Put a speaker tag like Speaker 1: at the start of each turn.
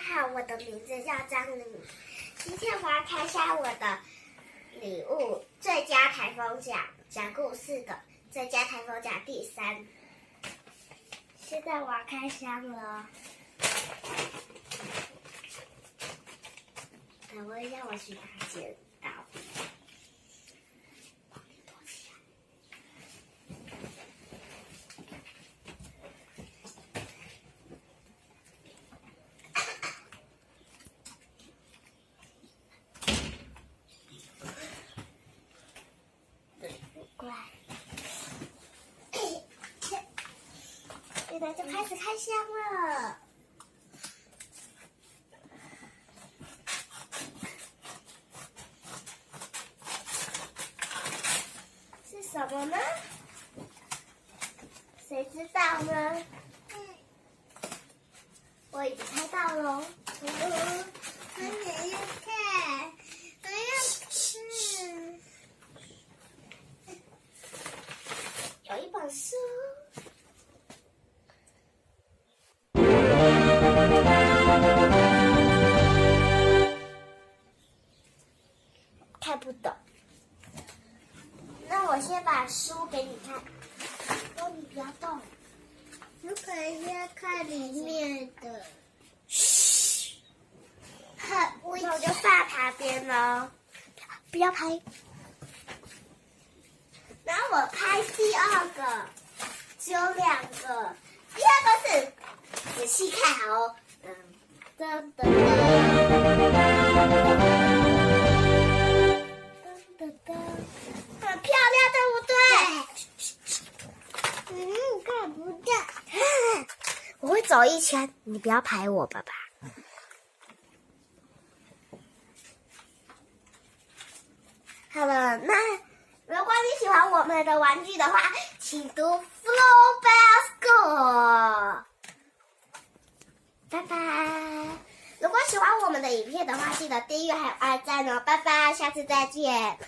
Speaker 1: 好，我的名字叫张玲。今天我要开箱我的礼物——最佳台风奖，讲故事的最佳台风奖第3。现在我要开箱了。等我一下，我去拿剪刀。过来，现在就开始开箱了。是什么呢？谁知道呢？我已经猜到了。我想要看，我要吃。有一本书。看不懂。那我先把书给你看。哦，你不要动。
Speaker 2: 我可以先看里面的。
Speaker 1: 嘘。那我就放旁边了。不要拍。然后我拍第2个，只有2个。第2个是，仔细看好哦。噔噔噔。很漂亮，对不对？
Speaker 2: 看不到。
Speaker 1: 我会走一圈，你不要拍我，爸爸。好了，那如果你喜欢我们的玩具的话，请读 Flowbell School。拜拜。如果喜欢我们的影片的话，记得订阅还有按赞哦。拜拜，下次再见。